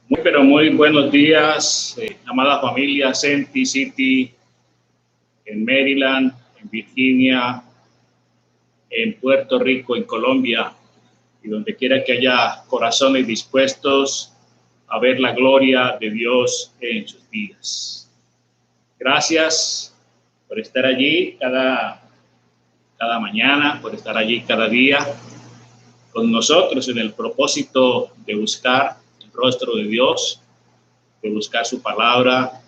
Pero muy buenos días, amada familia Senti City, en Maryland, en Virginia, en Puerto Rico, en Colombia, y donde quiera que haya corazones dispuestos a ver la gloria de Dios en sus vidas. Gracias por estar allí cada mañana, por estar allí cada día con nosotros en el propósito de buscar el rostro de Dios, de buscar su palabra,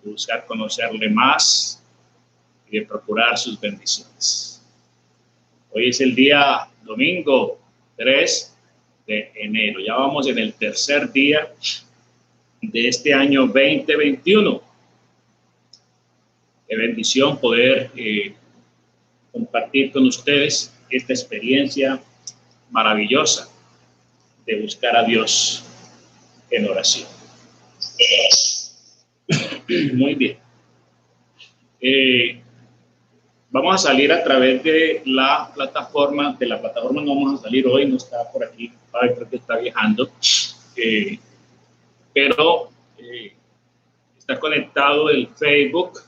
de buscar conocerle más y de procurar sus bendiciones. Hoy es el día domingo 3 de enero. Ya vamos en el tercer día de este año 2021. Qué bendición poder compartir con ustedes esta experiencia maravillosa de buscar a Dios en oración. Muy bien. Vamos a salir a través de la plataforma. De la plataforma no vamos a salir hoy, no está por aquí, creo que está viajando. Pero está conectado el Facebook.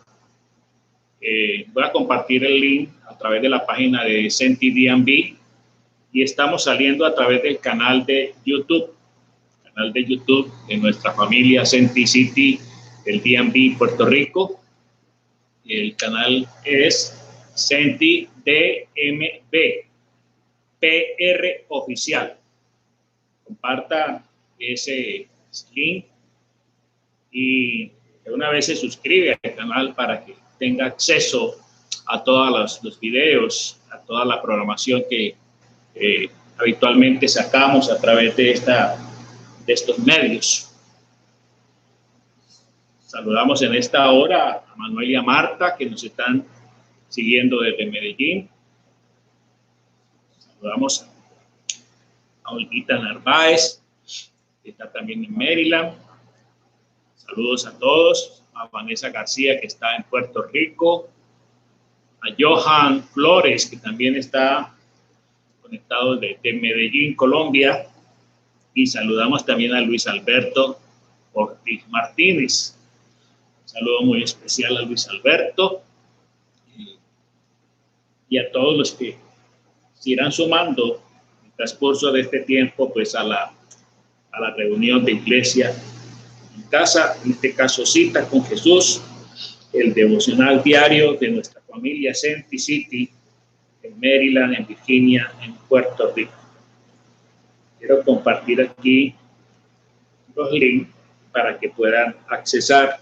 Voy a compartir el link a través de la página de Senti DMV y estamos saliendo a través del canal de YouTube. De nuestra familia Senti City del DMV Puerto Rico. El canal es Senti DMV PR Oficial. Comparta ese link y de una vez se suscribe al canal para que tenga acceso a todos los videos, a toda la programación que habitualmente sacamos a través de estos medios. Saludamos en esta hora a Manuel y a Marta, que nos están siguiendo desde Medellín. Saludamos a Olguita Narváez, que está también en Maryland. Saludos a todos. A Vanessa García, que está en Puerto Rico. A Johan Flores, que también está conectado desde Medellín, Colombia. Y saludamos también a Luis Alberto Ortiz Martínez. Un saludo muy especial a Luis Alberto y a todos los que se irán sumando en el transcurso de este tiempo, pues a la reunión de iglesia en casa, en este caso Cita con Jesús, el devocional diario de nuestra familia Senti City en Maryland, en Virginia, en Puerto Rico. Quiero compartir aquí los links para que puedan accesar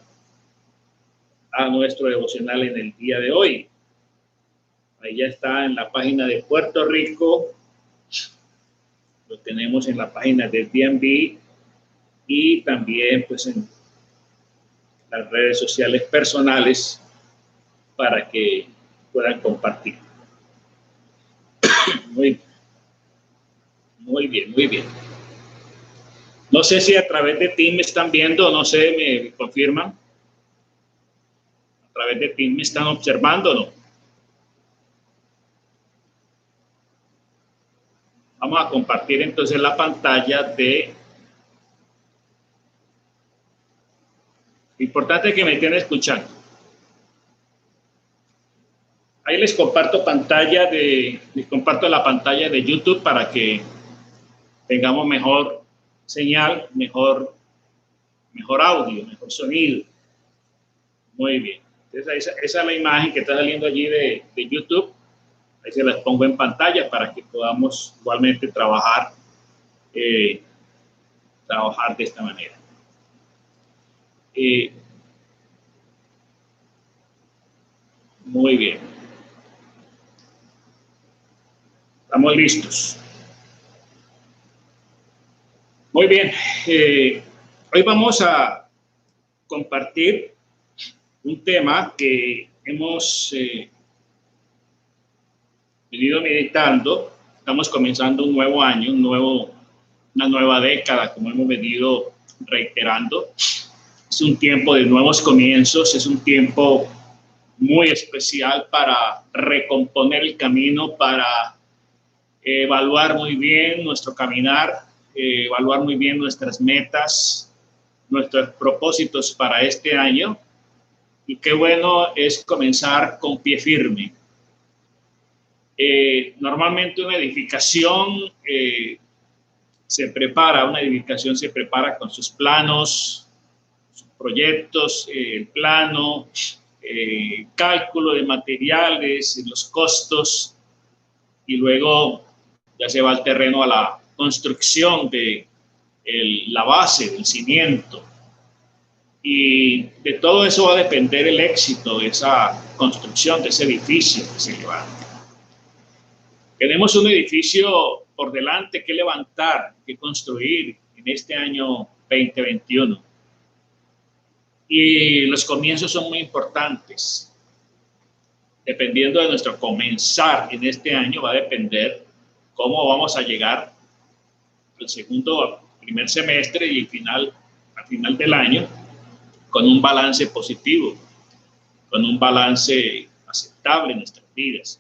a nuestro devocional en el día de hoy. Ahí ya está en la página de Puerto Rico, lo tenemos en la página de DMV y también pues en las redes sociales personales para que puedan compartir. Muy bien. No sé si a través de Teams me están viendo, no sé, me confirman. A través de Teams me están observando o no. Vamos a compartir entonces la pantalla de... Importante que me estén escuchando. Ahí les comparto la pantalla de YouTube para que tengamos mejor señal, mejor audio, mejor sonido. Muy bien. Entonces esa es la imagen que está saliendo allí de YouTube. Ahí se las pongo en pantalla para que podamos igualmente trabajar de esta manera. Muy bien. Estamos listos. Muy bien. Hoy vamos a compartir un tema que hemos venido meditando. Estamos comenzando un nuevo año, una nueva década, como hemos venido reiterando. Es un tiempo de nuevos comienzos, es un tiempo muy especial para recomponer el camino, para evaluar muy bien nuestro caminar, evaluar muy bien nuestras metas, nuestros propósitos para este año, y qué bueno es comenzar con pie firme. Normalmente una edificación se prepara con sus planos, sus proyectos, el plano, cálculo de materiales, los costos, y luego ya se va al terreno a la construcción de la base, del cimiento. Y de todo eso va a depender el éxito de esa construcción, de ese edificio que se levanta. Tenemos un edificio por delante que levantar, que construir en este año 2021. Y los comienzos son muy importantes. Dependiendo de nuestro comenzar en este año, va a depender cómo vamos a llegar al primer semestre y al final del año, con un balance positivo, con un balance aceptable en nuestras vidas.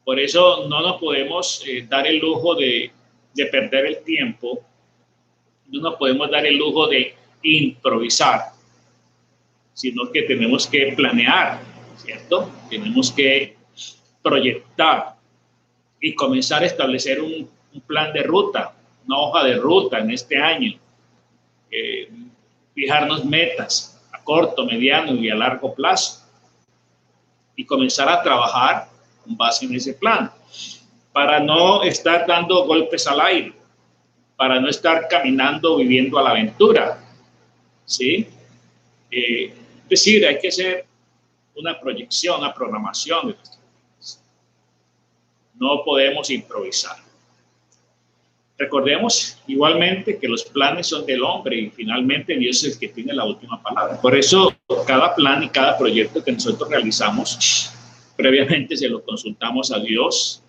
Por eso no nos podemos dar el lujo de perder el tiempo, no nos podemos dar el lujo de improvisar, sino que tenemos que planear, ¿cierto? Tenemos que proyectar y comenzar a establecer un plan de ruta, una hoja de ruta en este año. Fijarnos metas a corto, mediano y a largo plazo y comenzar a trabajar con base en ese plan, para no estar dando golpes al aire, para no estar caminando, viviendo a la aventura, ¿sí? Es decir, hay que hacer una proyección, una programación de nuestras vidas. No podemos improvisar. Recordemos igualmente que los planes son del hombre y finalmente Dios es el que tiene la última palabra. Por eso cada plan y cada proyecto que nosotros realizamos, previamente se lo consultamos a Dios,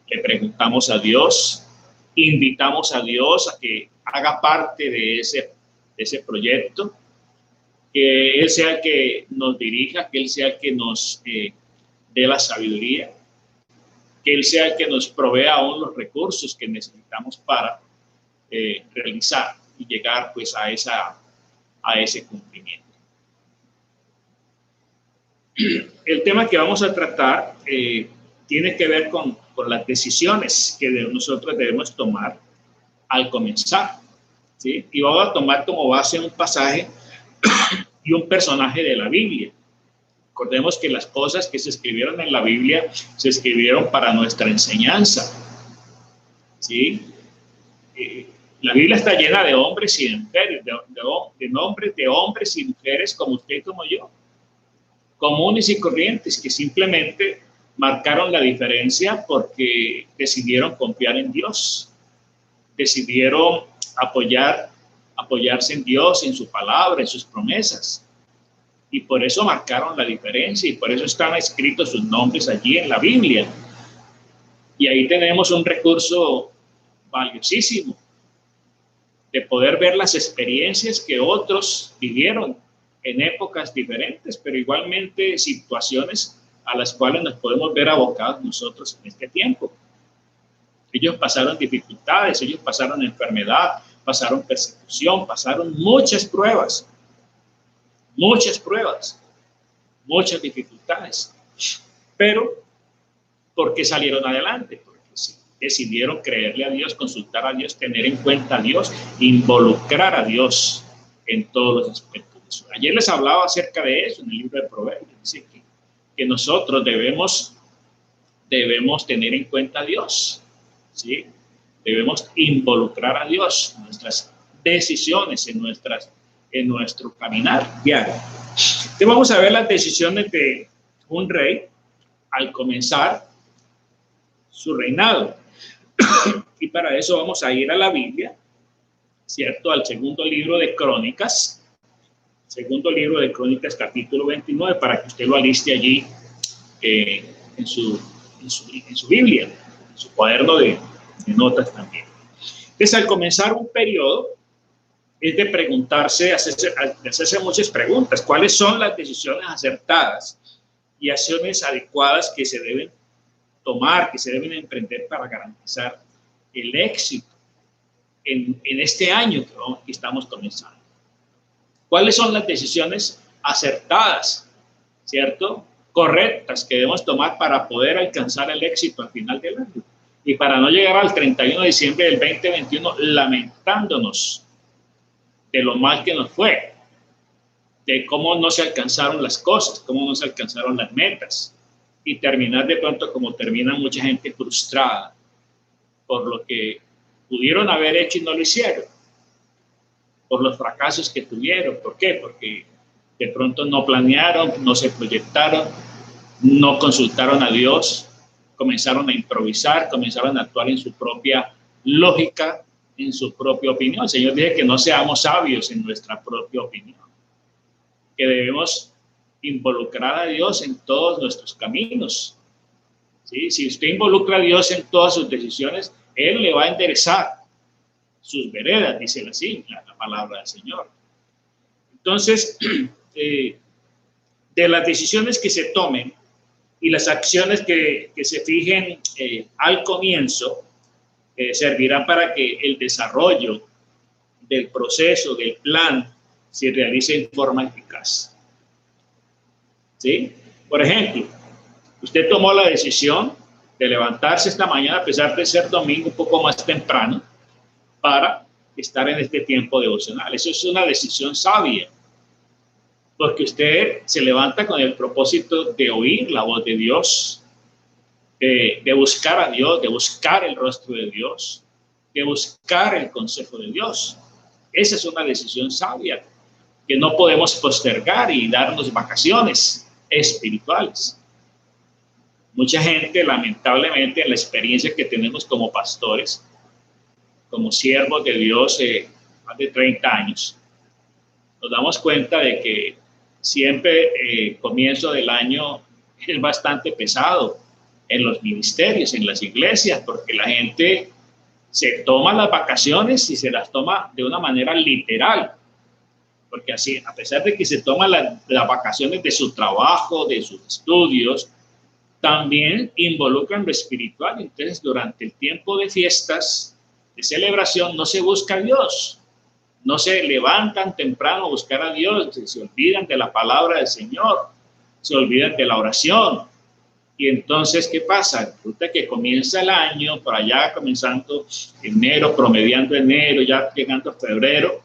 le preguntamos a Dios, invitamos a Dios a que haga parte de ese proyecto, que Él sea el que nos dirija, que Él sea el que nos dé la sabiduría, que Él sea el que nos provea aún los recursos que necesitamos para realizar y llegar pues a ese cumplimiento. El tema que vamos a tratar tiene que ver con las decisiones que nosotros debemos tomar al comenzar, ¿sí? Y vamos a tomar como base un pasaje y un personaje de la Biblia. Recordemos que las cosas que se escribieron en la Biblia se escribieron para nuestra enseñanza, ¿sí? La Biblia está llena de hombres y de mujeres, de nombres de hombres y mujeres como usted y como yo, comunes y corrientes, que simplemente marcaron la diferencia porque decidieron confiar en Dios, decidieron apoyarse en Dios, en su palabra, en sus promesas. Y por eso marcaron la diferencia y por eso están escritos sus nombres allí en la Biblia. Y ahí tenemos un recurso valiosísimo de poder ver las experiencias que otros vivieron en épocas diferentes, pero igualmente situaciones a las cuales nos podemos ver abocados nosotros en este tiempo. Ellos pasaron dificultades, ellos pasaron enfermedad, pasaron persecución, pasaron muchas pruebas, muchas dificultades, pero porque salieron adelante, porque sí, decidieron creerle a Dios, consultar a Dios, tener en cuenta a Dios, involucrar a Dios en todos los aspectos de su vida. Ayer les hablaba acerca de eso en el libro de Proverbios, dice que nosotros debemos tener en cuenta a Dios, ¿sí? Debemos involucrar a Dios en nuestras decisiones, en nuestro caminar diario. Entonces vamos a ver las decisiones de un rey al comenzar su reinado. Y para eso vamos a ir a la Biblia, ¿cierto? Al segundo libro de Crónicas, capítulo 29, para que usted lo aliste allí en su Biblia, en su cuaderno de notas también. Entonces, al comenzar un periodo, es de preguntarse, de hacerse muchas preguntas. ¿Cuáles son las decisiones acertadas y acciones adecuadas que se deben tomar, que se deben emprender para garantizar el éxito en este año que estamos comenzando. ¿Cuáles son las decisiones acertadas, cierto? Correctas que debemos tomar para poder alcanzar el éxito al final del año y para no llegar al 31 de diciembre del 2021 lamentándonos de lo mal que nos fue, de cómo no se alcanzaron las cosas, cómo no se alcanzaron las metas y terminar de pronto como termina mucha gente frustrada por lo que pudieron haber hecho y no lo hicieron, por los fracasos que tuvieron. ¿Por qué? Porque de pronto no planearon, no se proyectaron, no consultaron a Dios, comenzaron a improvisar, comenzaron a actuar en su propia lógica, en su propia opinión. El Señor dice que no seamos sabios en nuestra propia opinión, que debemos involucrar a Dios en todos nuestros caminos. ¿Sí? Si usted involucra a Dios en todas sus decisiones, Él le va a enderezar sus veredas, dice así la palabra del Señor. Entonces, de las decisiones que se tomen y las acciones que se fijen al comienzo, servirán para que el desarrollo del proceso, del plan, se realice en forma eficaz. ¿Sí? Por ejemplo, usted tomó la decisión de levantarse esta mañana, a pesar de ser domingo un poco más temprano, para estar en este tiempo devocional. Eso es una decisión sabia, porque usted se levanta con el propósito de oír la voz de Dios, de buscar a Dios, de buscar el rostro de Dios, de buscar el consejo de Dios. Esa es una decisión sabia que no podemos postergar y darnos vacaciones espirituales. Mucha gente, lamentablemente, en la experiencia que tenemos como pastores, como siervos de Dios, más de 30 años, nos damos cuenta de que siempre comienzo del año es bastante pesado en los ministerios, en las iglesias, porque la gente se toma las vacaciones y se las toma de una manera literal, porque así, a pesar de que se toman las vacaciones de su trabajo, de sus estudios, también involucran lo espiritual. Entonces, durante el tiempo de fiestas, de celebración, no se busca a Dios, no se levantan temprano a buscar a Dios, se olvidan de la palabra del Señor, se olvidan de la oración. Y entonces, ¿qué pasa? Resulta que comienza el año, por allá comenzando enero, promediando enero, ya llegando a febrero,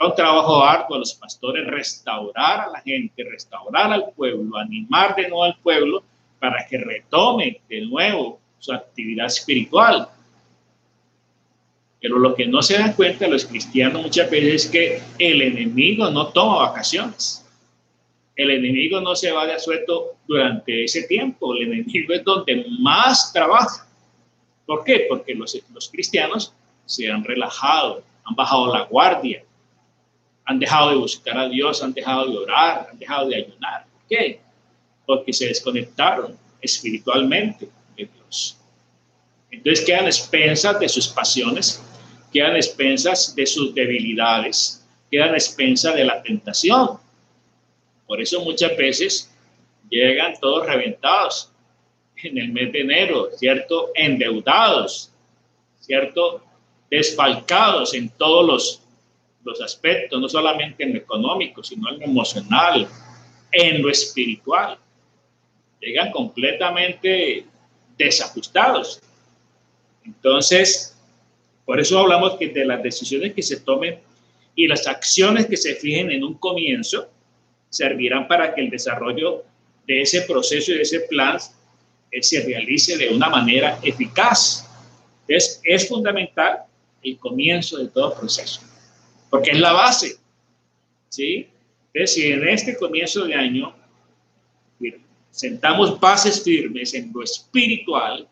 un trabajo arduo a los pastores, restaurar a la gente, restaurar al pueblo, animar de nuevo al pueblo para que retome de nuevo su actividad espiritual. Pero lo que no se dan cuenta los cristianos muchas veces es que el enemigo no toma vacaciones. El enemigo no se va de asueto durante ese tiempo. El enemigo es donde más trabaja. ¿Por qué? Porque los cristianos se han relajado, han bajado la guardia, han dejado de buscar a Dios, han dejado de orar, han dejado de ayunar. ¿Por qué? Porque se desconectaron espiritualmente de Dios. Entonces quedan expensas de sus pasiones, quedan expensas de sus debilidades, quedan expensas de la tentación. Por eso muchas veces llegan todos reventados en el mes de enero, ¿cierto? Endeudados, ¿cierto? Desfalcados en todos los aspectos, no solamente en lo económico, sino en lo emocional, en lo espiritual. Llegan completamente desajustados. Entonces, por eso hablamos que de las decisiones que se tomen y las acciones que se fijen en un comienzo servirán para que el desarrollo de ese proceso y de ese plan se realice de una manera eficaz. Entonces, es fundamental el comienzo de todo proceso, porque es la base, ¿sí? Entonces, si en este comienzo de año sentamos bases firmes en lo espiritual,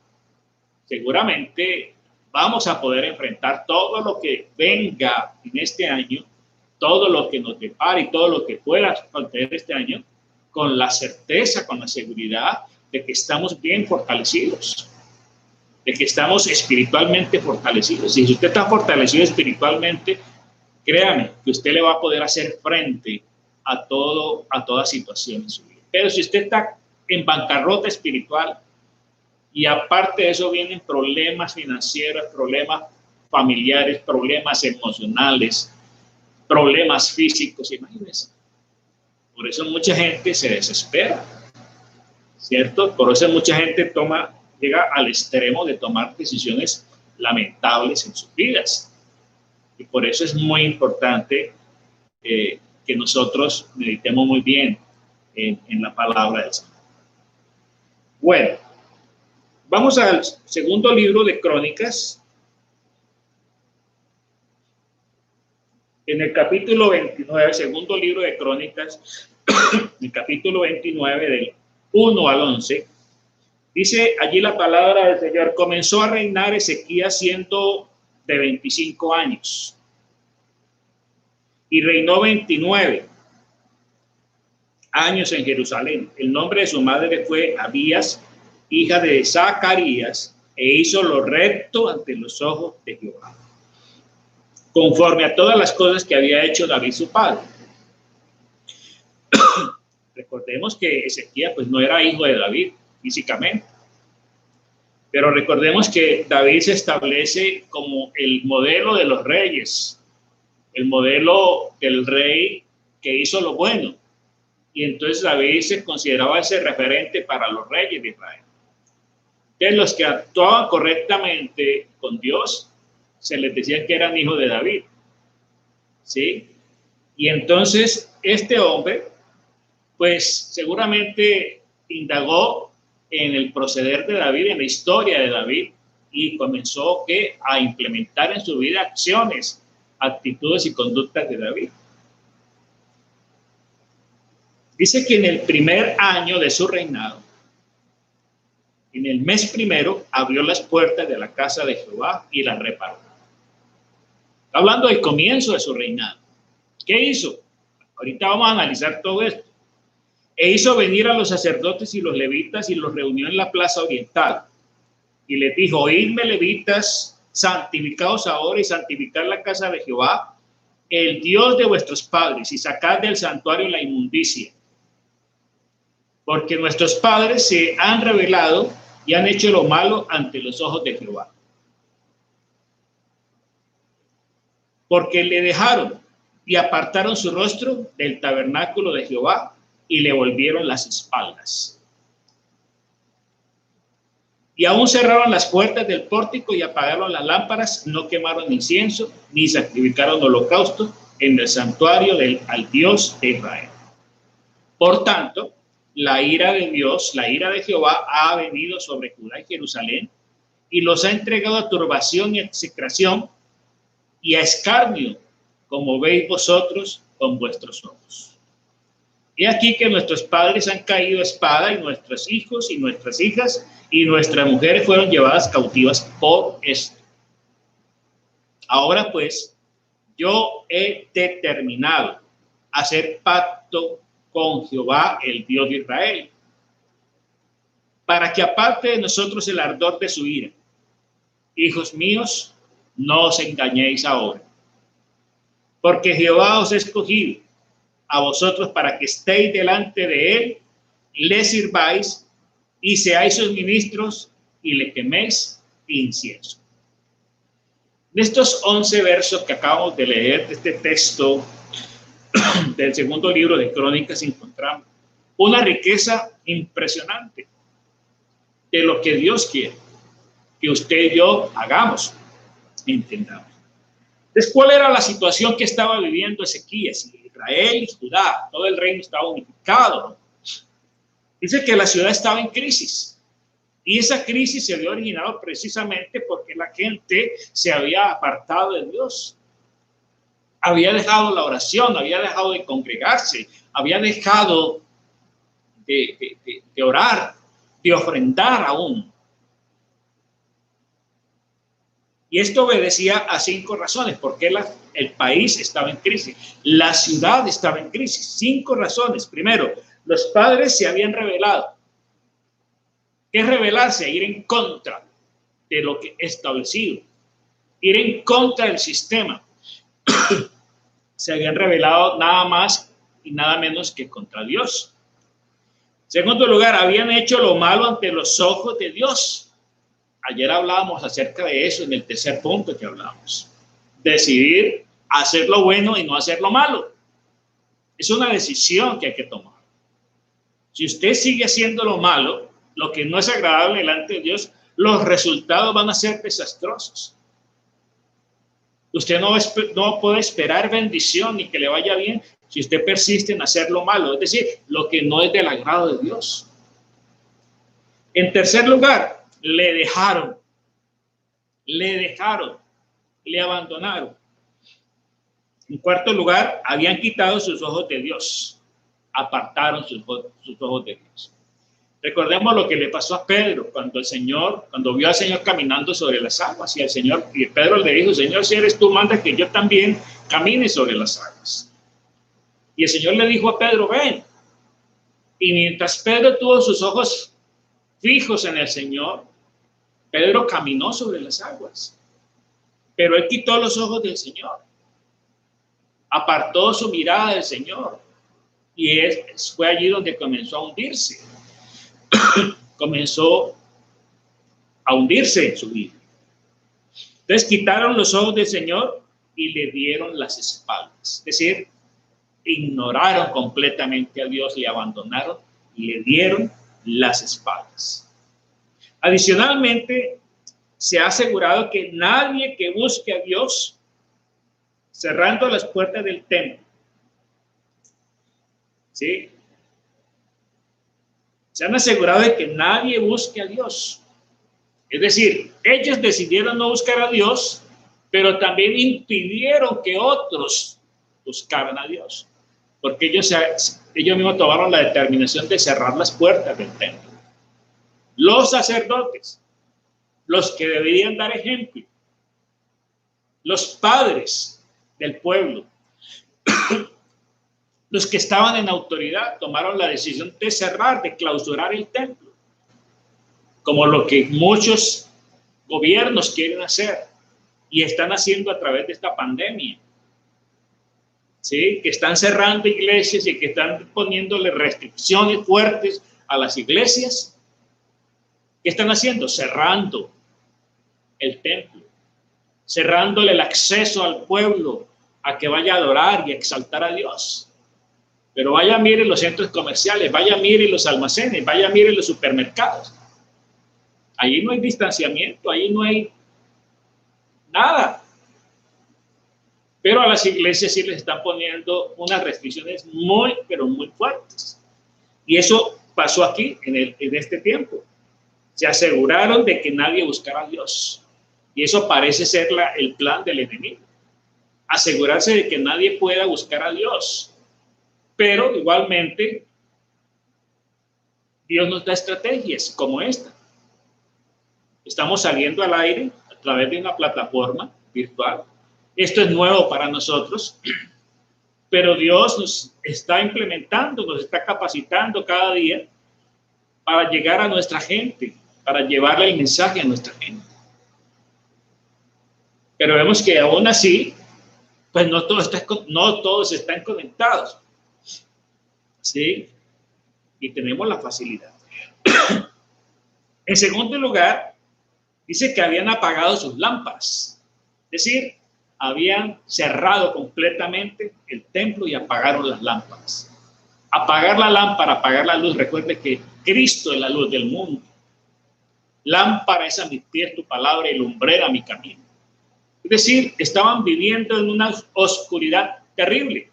seguramente vamos a poder enfrentar todo lo que venga en este año, todo lo que nos depare y todo lo que pueda suceder este año, con la certeza, con la seguridad de que estamos bien fortalecidos, de que estamos espiritualmente fortalecidos. Y si usted está fortalecido espiritualmente, créame que usted le va a poder hacer frente a toda situación en su vida. Pero si usted está en bancarrota espiritual y aparte de eso vienen problemas financieros, problemas familiares, problemas emocionales, problemas físicos, imagínense. Por eso mucha gente se desespera, ¿cierto? Por eso mucha gente llega al extremo de tomar decisiones lamentables en sus vidas. Y por eso es muy importante que nosotros meditemos muy bien en la palabra del Señor. Bueno, vamos al segundo libro de Crónicas. En el capítulo 29, segundo libro de Crónicas, el capítulo 29 del 1 al 11, dice allí la palabra del Señor: comenzó a reinar Ezequías siendo de 25 años y reinó 29 años en Jerusalén. El nombre de su madre fue Abías, hija de Zacarías, e hizo lo recto ante los ojos de Jehová, conforme a todas las cosas que había hecho David su padre. Recordemos que Ezequías pues no era hijo de David físicamente, pero recordemos que David se establece como el modelo de los reyes, el modelo del rey que hizo lo bueno, y entonces David se consideraba ese referente para los reyes de Israel. Entonces los que actuaban correctamente con Dios se les decía que eran hijos de David, ¿sí? Y entonces este hombre pues seguramente indagó en el proceder de David, en la historia de David, y comenzó a implementar en su vida acciones, actitudes y conductas de David. Dice que en el primer año de su reinado, en el mes primero, abrió las puertas de la casa de Jehová y las reparó. Hablando del comienzo de su reinado. ¿Qué hizo? Ahorita vamos a analizar todo esto. E hizo venir a los sacerdotes y los levitas y los reunió en la plaza oriental. Y les dijo: oídme, levitas, santificaos ahora y santificad la casa de Jehová, el Dios de vuestros padres, y sacad del santuario la inmundicia. Porque nuestros padres se han rebelado y han hecho lo malo ante los ojos de Jehová. Porque le dejaron y apartaron su rostro del tabernáculo de Jehová y le volvieron las espaldas. Y aún cerraron las puertas del pórtico y apagaron las lámparas, no quemaron incienso, ni sacrificaron holocausto en el santuario al Dios de Israel. Por tanto, la ira de Dios, la ira de Jehová ha venido sobre Judá y Jerusalén y los ha entregado a turbación y execración y a escarnio, como veis vosotros con vuestros ojos. Y aquí que nuestros padres han caído a espada, y nuestros hijos y nuestras hijas y nuestras mujeres fueron llevadas cautivas por esto. Ahora pues, yo he determinado hacer pacto con Jehová, el Dios de Israel, para que aparte de nosotros el ardor de su ira. Hijos míos, no os engañéis ahora, porque Jehová os ha escogido a vosotros para que estéis delante de él, le sirváis y seáis sus ministros y le queméis incienso. En estos 11 versos que acabamos de leer de este texto del segundo libro de Crónicas encontramos una riqueza impresionante de lo que Dios quiere que usted y yo hagamos, entendamos. Entonces, ¿cuál era la situación que estaba viviendo Ezequías? Israel y Judá, todo el reino estaba unificado, ¿no? Dice que la ciudad estaba en crisis, y esa crisis se había originado precisamente porque la gente se había apartado de Dios, había dejado la oración, había dejado de congregarse, había dejado de orar, de ofrendar aún. Y esto obedecía a 5 razones, porque el país estaba en crisis, la ciudad estaba en crisis. 5 razones. Primero, los padres se habían rebelado. ¿Qué es rebelarse? Ir en contra de lo que es establecido, ir en contra del sistema. Se habían rebelado nada más y nada menos que contra Dios. En segundo lugar, habían hecho lo malo ante los ojos de Dios. Ayer hablábamos acerca de eso en el tercer punto que hablamos. Decidir hacer lo bueno y no hacer lo malo. Es una decisión que hay que tomar. Si usted sigue haciendo lo malo, lo que no es agradable delante de Dios, los resultados van a ser desastrosos. Usted no puede esperar bendición ni que le vaya bien si usted persiste en hacer lo malo, es decir, lo que no es del agrado de Dios. En tercer lugar, le dejaron, le abandonaron. En cuarto lugar, habían quitado sus ojos de Dios, apartaron sus ojos de Dios. Recordemos lo que le pasó a Pedro cuando vio al Señor caminando sobre las aguas, y Pedro le dijo: Señor, si eres tú, manda que yo también camine sobre las aguas. Y el Señor le dijo a Pedro: ven. Y mientras Pedro tuvo sus ojos fijos en el Señor, Pedro caminó sobre las aguas. Pero él quitó los ojos del Señor, apartó su mirada del Señor, y fue allí donde comenzó a hundirse. Comenzó a hundirse en su vida. Entonces quitaron los ojos del Señor y le dieron las espaldas. Es decir, ignoraron completamente a Dios, le abandonaron y le dieron las espaldas. Adicionalmente, se ha asegurado que nadie que busque a Dios, cerrando las puertas del templo, ¿sí?, se han asegurado de que nadie busque a Dios. Es decir, ellos decidieron no buscar a Dios, pero también impidieron que otros buscaran a Dios, porque ellos mismos tomaron la determinación de cerrar las puertas del templo. Los sacerdotes, los que deberían dar ejemplo, los padres del pueblo, los que estaban en autoridad, tomaron la decisión de cerrar, de clausurar el templo, como lo que muchos gobiernos quieren hacer y están haciendo a través de esta pandemia, ¿sí?, que están cerrando iglesias y que están poniéndole restricciones fuertes a las iglesias. ¿Qué están haciendo? Cerrando el templo, cerrándole el acceso al pueblo a que vaya a adorar y a exaltar a Dios. Pero vaya, mire los centros comerciales, vaya, mire los almacenes, vaya, mire los supermercados. Allí no hay distanciamiento, allí no hay nada. Pero a las iglesias sí les están poniendo unas restricciones muy, pero muy fuertes. Y eso pasó aquí en este tiempo. Se aseguraron de que nadie buscara a Dios. Y eso parece ser el plan del enemigo. Asegurarse de que nadie pueda buscar a Dios. Pero igualmente, Dios nos da estrategias como esta. Estamos saliendo al aire a través de una plataforma virtual. Esto es nuevo para nosotros, pero Dios nos está implementando, nos está capacitando cada día para llegar a nuestra gente, para llevarle el mensaje a nuestra gente. Pero vemos que aún así, pues no todos están conectados. ¿Sí? Y tenemos la facilidad. En segundo lugar, dice que habían apagado sus lámparas. Es decir, habían cerrado completamente el templo y apagaron las lámparas. Apagar la lámpara, apagar la luz. Recuerde que Cristo es la luz del mundo. Lámpara es a mis pies tu palabra y lumbrera mi camino. Es decir, estaban viviendo en una oscuridad terrible.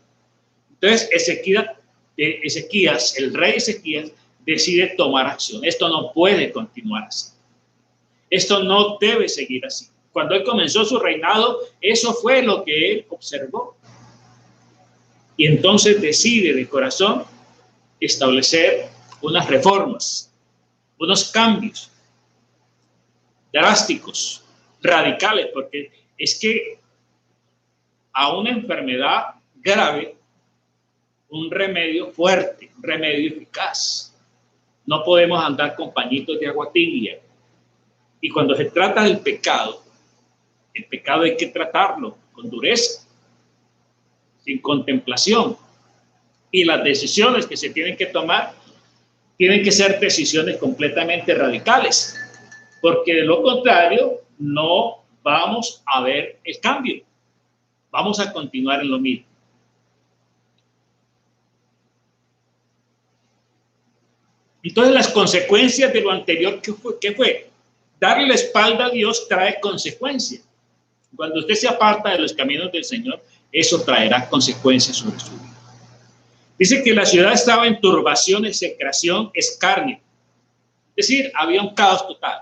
Entonces, Ezequías, el rey Ezequías, decide tomar acción. Esto no puede continuar así. Esto no debe seguir así. Cuando él comenzó su reinado, eso fue lo que él observó. Y entonces decide de corazón establecer unas reformas, unos cambios drásticos, radicales, porque es que a una enfermedad grave, un remedio fuerte, un remedio eficaz. No podemos andar con pañitos de agua tibia. Y cuando se trata del pecado, el pecado hay que tratarlo con dureza, sin contemplación. Y las decisiones que se tienen que tomar tienen que ser decisiones completamente radicales. porque de lo contrario no vamos a ver el cambio. Vamos a continuar en lo mismo. Entonces, las consecuencias de lo anterior, ¿qué fue? Darle la espalda a Dios trae consecuencias. Cuando usted se aparta de los caminos del Señor, eso traerá consecuencias sobre su vida. Dice que la ciudad estaba en turbación, execración, escarnio. Es decir, había un caos total.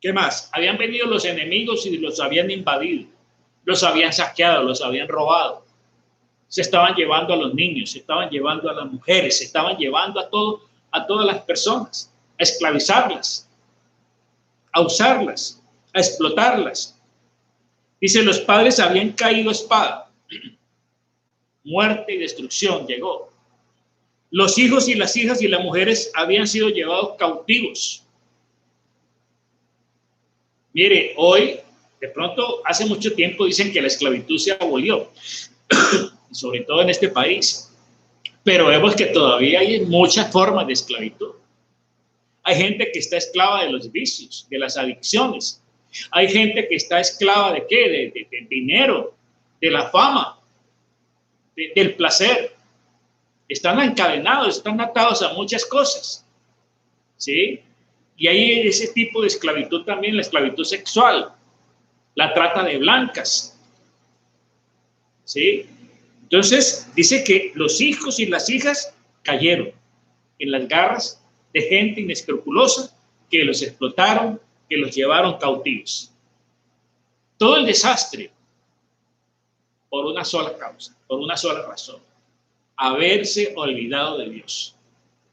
¿Qué más? Habían venido los enemigos y los habían invadido. Los habían saqueado, los habían robado. Se estaban llevando a los niños, se estaban llevando a las mujeres, se estaban llevando a todas las personas, a esclavizarlas, a usarlas, a explotarlas. Dice, los padres habían caído a espada. Muerte y destrucción llegó. Los hijos y las hijas y las mujeres habían sido llevados cautivos. Mire, hoy, de pronto, hace mucho tiempo dicen que la esclavitud se abolió, sobre todo en este país. Pero vemos que todavía hay muchas formas de esclavitud. Hay gente que está esclava de los vicios, de las adicciones. Hay gente que está esclava de ¿qué? De dinero, de la fama, del placer. Están encadenados, están atados a muchas cosas. ¿Sí? Y hay ese tipo de esclavitud también, la esclavitud sexual, la trata de blancas. ¿Sí? Entonces, dice que los hijos y las hijas cayeron en las garras de gente inescrupulosa que los explotaron, que los llevaron cautivos. Todo el desastre por una sola causa, por una sola razón. Haberse olvidado de Dios,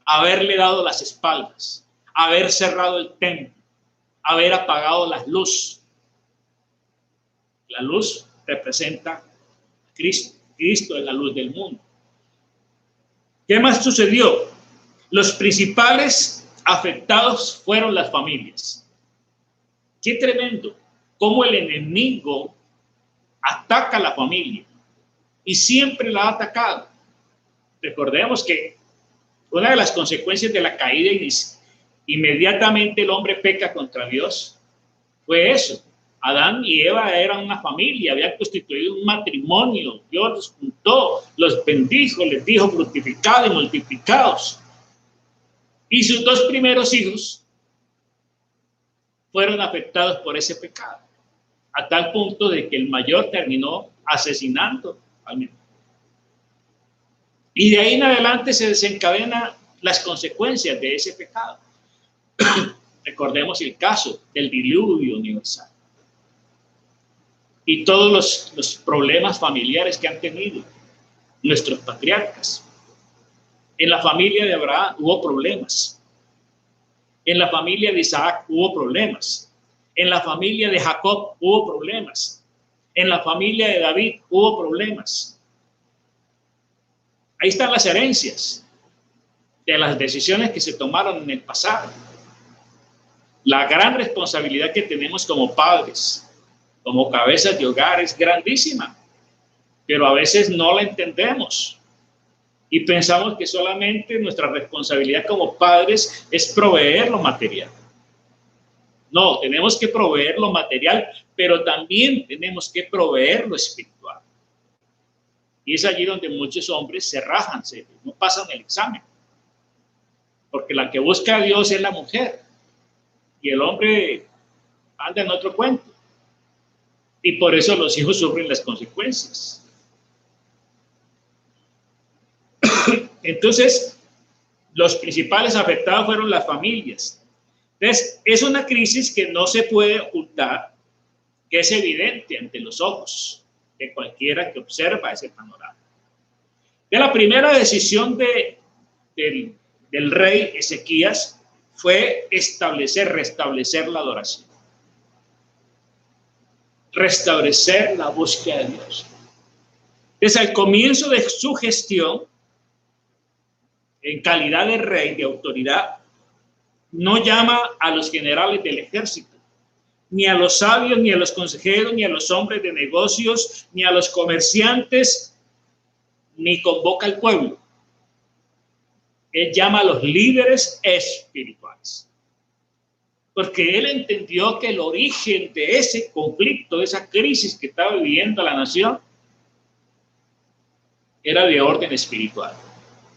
haberle dado las espaldas, haber cerrado el templo, haber apagado las luces. La luz representa a Cristo. Cristo es la luz del mundo. ¿Qué más sucedió? Los principales afectados fueron las familias. Qué tremendo cómo el enemigo ataca a la familia y siempre la ha atacado. Recordemos que una de las consecuencias de la caída inmediatamente el hombre peca contra Dios fue eso. Adán y Eva eran una familia, habían constituido un matrimonio. Dios los juntó, los bendijo, les dijo fructificad y multiplicados. Y sus dos primeros hijos fueron afectados por ese pecado, a tal punto de que el mayor terminó asesinando al menor. Y de ahí en adelante se desencadenan las consecuencias de ese pecado. Recordemos el caso del diluvio universal y todos los problemas familiares que han tenido nuestros patriarcas. En la familia de Abraham hubo problemas. En la familia de Isaac hubo problemas. En la familia de Jacob hubo problemas. En la familia de David hubo problemas. Ahí están las herencias de las decisiones que se tomaron en el pasado. La gran responsabilidad que tenemos como padres, como cabezas de hogar, es grandísima, pero a veces no la entendemos y pensamos que solamente nuestra responsabilidad como padres es proveer lo material. No, tenemos que proveer lo material, pero también tenemos que proveer lo espiritual. Y es allí donde muchos hombres se rajan, no pasan el examen, porque la que busca a Dios es la mujer y el hombre anda en otro cuento. Y por eso los hijos sufren las consecuencias. Entonces, los principales afectados fueron las familias. Entonces, es una crisis que no se puede ocultar, que es evidente ante los ojos de cualquiera que observa ese panorama. De la primera decisión del rey Ezequías fue restablecer la adoración. Restablecer la búsqueda de Dios. Desde el comienzo de su gestión, en calidad de rey, de autoridad, no llama a los generales del ejército, ni a los sabios, ni a los consejeros, ni a los hombres de negocios, ni a los comerciantes, ni convoca al pueblo. Él llama a los líderes espirituales. porque él entendió que el origen de ese conflicto, de esa crisis que estaba viviendo la nación, era de orden espiritual.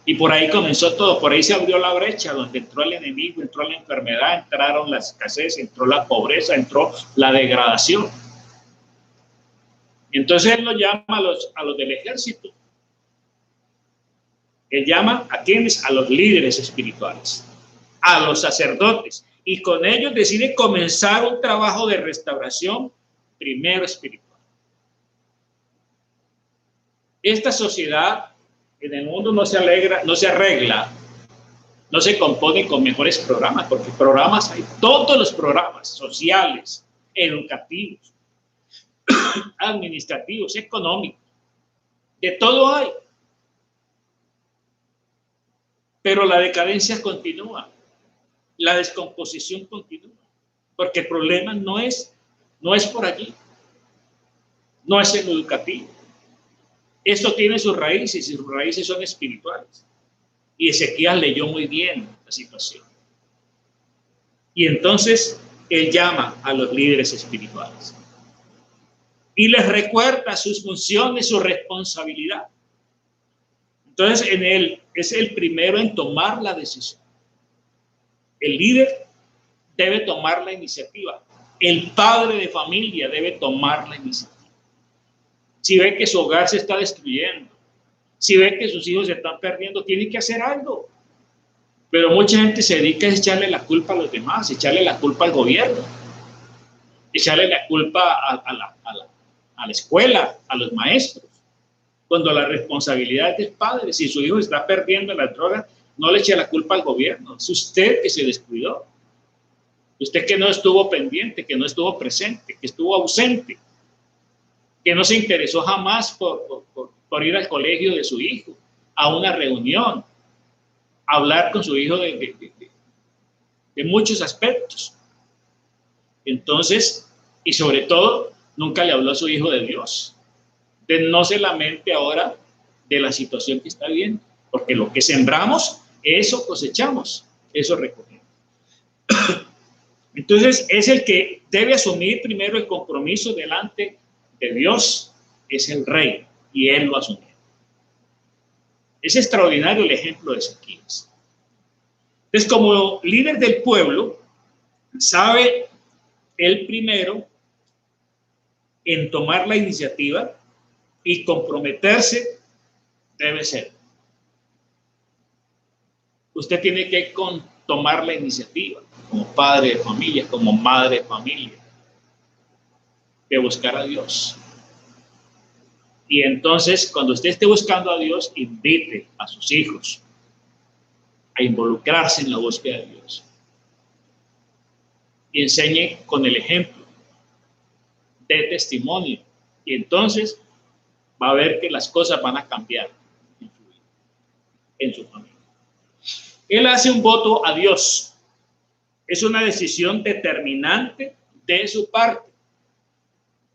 Y por ahí comenzó todo, por ahí se abrió la brecha, donde entró el enemigo, entró la enfermedad, entraron la escasez, entró la pobreza, entró la degradación. Y entonces él lo llama a los del ejército. Él llama a quienes, a los líderes espirituales, a los sacerdotes, y con ellos decide comenzar un trabajo de restauración, primero espiritual. Esta sociedad en el mundo no se arregla, no se compone con mejores programas, porque programas hay, todos los programas sociales, educativos, administrativos, económicos, de todo hay. Pero la decadencia continúa, la descomposición continúa, porque el problema no es por allí, no es en lo educativo. Esto tiene sus raíces y sus raíces son espirituales. Y Ezequías leyó muy bien la situación. Y entonces él llama a los líderes espirituales y les recuerda sus funciones, su responsabilidad. Entonces en él es el primero en tomar la decisión. El líder debe tomar la iniciativa. El padre de familia debe tomar la iniciativa. Si ve que su hogar se está destruyendo, si ve que sus hijos se están perdiendo, tiene que hacer algo. Pero mucha gente se dedica a echarle la culpa a los demás, echarle la culpa al gobierno, echarle la culpa a la escuela, a los maestros, cuando la responsabilidad es del padre. Si su hijo está perdiendo las drogas, no le eche la culpa al gobierno, es usted que se descuidó, usted que no estuvo pendiente, que no estuvo presente, que estuvo ausente, que no se interesó jamás por ir al colegio de su hijo, a una reunión, a hablar con su hijo de muchos aspectos. Entonces, y sobre todo, nunca le habló a su hijo de Dios. Entonces, no se lamente ahora de la situación que está viviendo, porque lo que sembramos, eso cosechamos, eso recogemos. Entonces, es el que debe asumir primero el compromiso delante de Dios, es el rey, y él lo asumió. Es extraordinario el ejemplo de Ezequías. Entonces, como líder del pueblo, sabe él primero en tomar la iniciativa y comprometerse debe ser. Usted tiene que tomar la iniciativa como padre de familia, como madre de familia, de buscar a Dios. Y entonces, cuando usted esté buscando a Dios, invite a sus hijos a involucrarse en la búsqueda de Dios. Y enseñe con el ejemplo de testimonio. Y entonces va a ver que las cosas van a cambiar en su familia. Él hace un voto a Dios. Es una decisión determinante de su parte.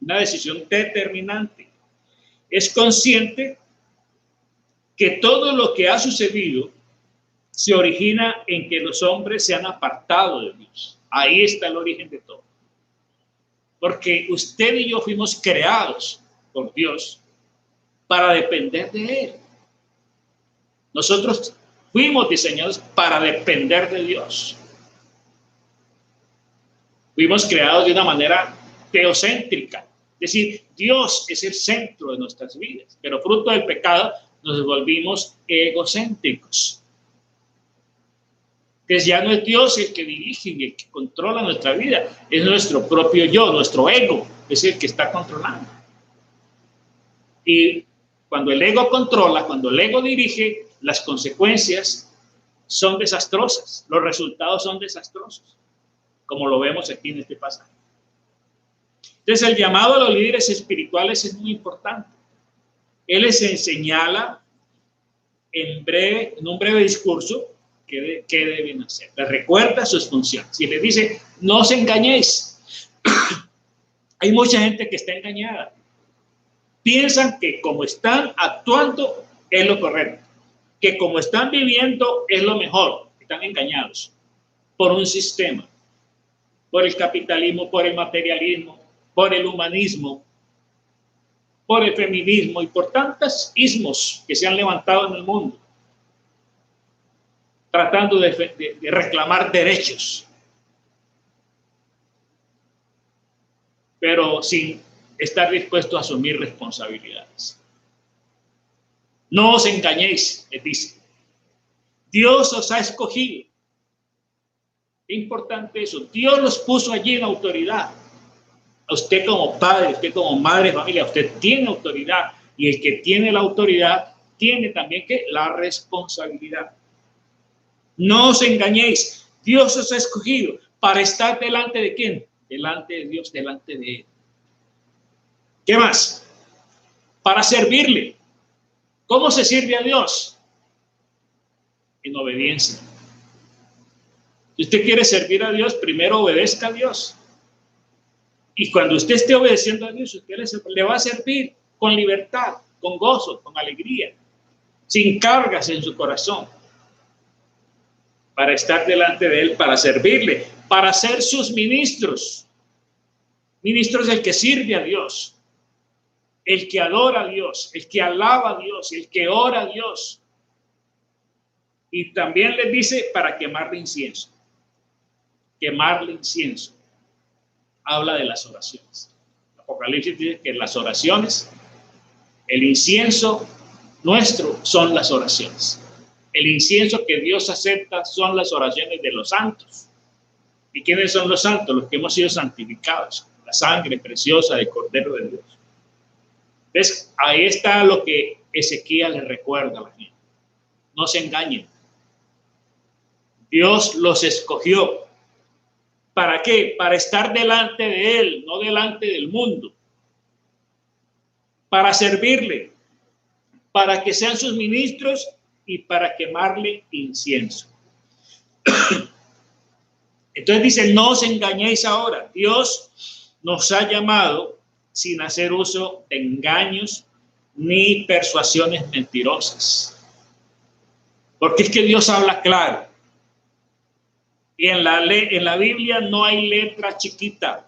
Una decisión determinante. Es consciente que todo lo que ha sucedido se origina en que los hombres se han apartado de Dios. Ahí está el origen de todo. Porque usted y yo fuimos creados por Dios para depender de Él. Nosotros fuimos diseñados para depender de Dios. Fuimos creados de una manera teocéntrica. Es decir, Dios es el centro de nuestras vidas, pero fruto del pecado nos volvimos egocéntricos. Que ya no es Dios el que dirige y el que controla nuestra vida, es nuestro propio yo, nuestro ego, es el que está controlando. Y cuando el ego controla, cuando el ego dirige, las consecuencias son desastrosas, los resultados son desastrosos, como lo vemos aquí en este pasaje. Entonces, el llamado a los líderes espirituales es muy importante. Él les señala en un breve discurso qué deben hacer. Les recuerda sus funciones y les dice, no os engañéis. Hay mucha gente que está engañada. Piensan que como están actuando es lo correcto, que como están viviendo es lo mejor. Están engañados por un sistema. por el capitalismo, por el materialismo, por el humanismo, por el feminismo y por tantos ismos que se han levantado en el mundo, tratando de reclamar derechos, pero sin estar dispuesto a asumir responsabilidades. No os engañéis, les dice. Dios os ha escogido. Qué importante eso. Dios los puso allí en autoridad. A usted como padre, usted como madre de familia, usted tiene autoridad. Y el que tiene la autoridad tiene también ¿qué? La responsabilidad. No os engañéis. Dios os ha escogido para estar delante de ¿quién? Delante de Dios, delante de Él. ¿Qué más? Para servirle. ¿Cómo se sirve a Dios? En obediencia. Si usted quiere servir a Dios, primero obedezca a Dios. Y cuando usted esté obedeciendo a Dios, usted le va a servir con libertad, con gozo, con alegría, sin cargas en su corazón. Para estar delante de Él, para servirle, para ser sus ministros. Ministros el que sirve a Dios, el que adora a Dios, el que alaba a Dios, el que ora a Dios. Y también les dice para quemarle incienso. Quemarle incienso. Habla de las oraciones. Apocalipsis dice que las oraciones, el incienso nuestro son las oraciones. El incienso que Dios acepta son las oraciones de los santos. ¿Y quiénes son los santos? Los que hemos sido santificados. La sangre preciosa del Cordero de Dios. ¿Ves? Ahí está lo que Ezequiel le recuerda a la gente. No se engañen. Dios los escogió. ¿Para qué? Para estar delante de Él, no delante del mundo. Para servirle, para que sean sus ministros y para quemarle incienso. Entonces dice, no os engañéis ahora. Dios nos ha llamado sin hacer uso de engaños ni persuasiones mentirosas. Porque es que Dios habla claro. Y en la Biblia no hay letra chiquita.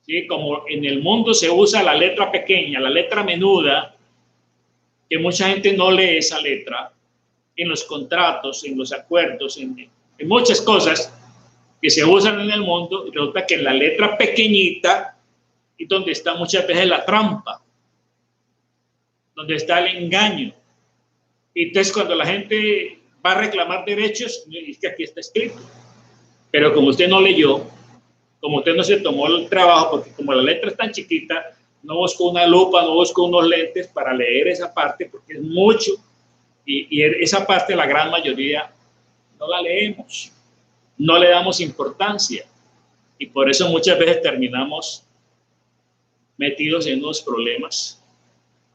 ¿Sí? Como en el mundo se usa la letra pequeña, la letra menuda, que mucha gente no lee esa letra, en los contratos, en los acuerdos, en muchas cosas que se usan en el mundo, y resulta que en la letra pequeñita es donde está muchas veces la trampa, donde está el engaño. Y entonces cuando la gente va a reclamar derechos, es que aquí está escrito. Pero como usted no leyó, como usted no se tomó el trabajo, porque como la letra es tan chiquita, no buscó una lupa, no buscó unos lentes para leer esa parte, porque es mucho, y esa parte la gran mayoría no la leemos, no le damos importancia, y por eso muchas veces terminamos metidos en unos problemas,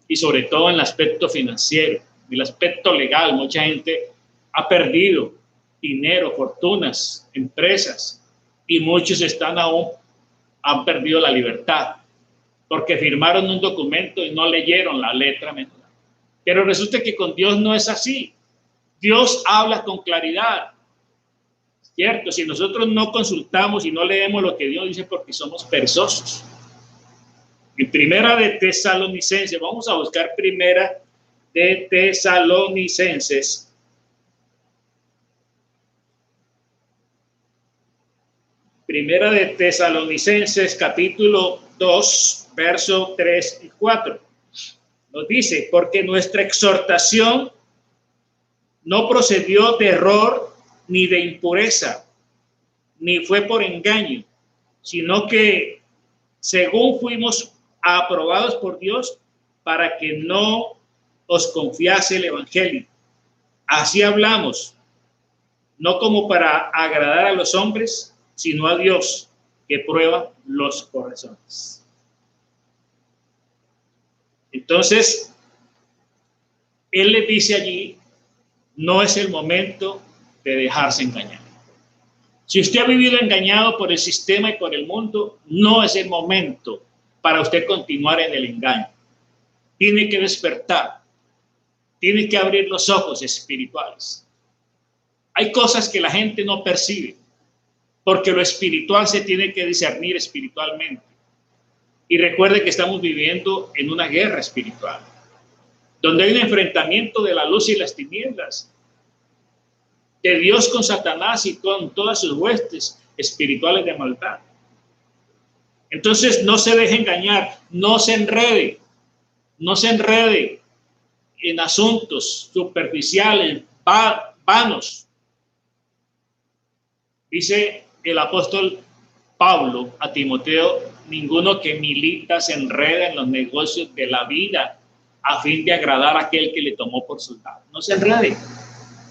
y sobre todo en el aspecto financiero, en el aspecto legal. Mucha gente ha perdido dinero, fortunas, empresas, y muchos han perdido la libertad porque firmaron un documento y no leyeron la letra menuda. Pero resulta que con Dios no es así. Dios habla con claridad, ¿cierto? Si nosotros no consultamos y no leemos lo que Dios dice, porque somos perezosos. En Primera de Tesalonicenses, vamos a buscar Primera de Tesalonicenses. Primera de Tesalonicenses, capítulo 2, verso 3 y 4. Nos dice, porque nuestra exhortación no procedió de error ni de impureza, ni fue por engaño, sino que según fuimos aprobados por Dios para que no os confiase el evangelio. Así hablamos, no como para agradar a los hombres, sino a Dios, que prueba los corazones. Entonces, Él le dice allí, no es el momento de dejarse engañar. Si usted ha vivido engañado por el sistema y por el mundo, no es el momento para usted continuar en el engaño. Tiene que despertar, tiene que abrir los ojos espirituales. Hay cosas que la gente no percibe. porque lo espiritual se tiene que discernir espiritualmente. Y recuerde que estamos viviendo en una guerra espiritual, donde hay un enfrentamiento de la luz y las tinieblas, de Dios con Satanás y con todas sus huestes espirituales de maldad. Entonces no se deje engañar, no se enrede en asuntos superficiales, vanos. Dice el apóstol Pablo a Timoteo: ninguno que milita se enreda en los negocios de la vida a fin de agradar a aquel que le tomó por soldado. No se enrede,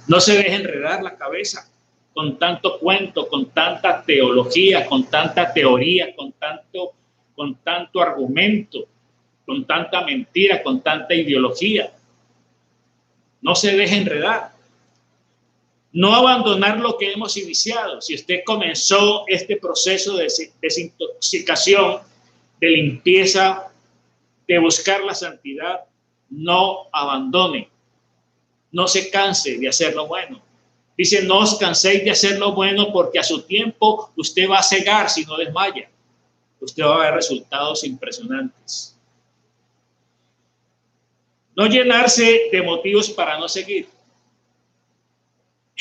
no se deje enredar la cabeza con tanto cuento, con tanta teología, con tanta teoría, con tanto argumento, con tanta mentira, con tanta ideología. No se deje enredar. No abandonar lo que hemos iniciado. Si usted comenzó este proceso de desintoxicación, de limpieza, de buscar la santidad, no abandone. No se canse de hacer lo bueno. Dice: no os canséis de hacer lo bueno, porque a su tiempo usted va a cegar si no desmaya. Usted va a ver resultados impresionantes. No llenarse de motivos para no seguir.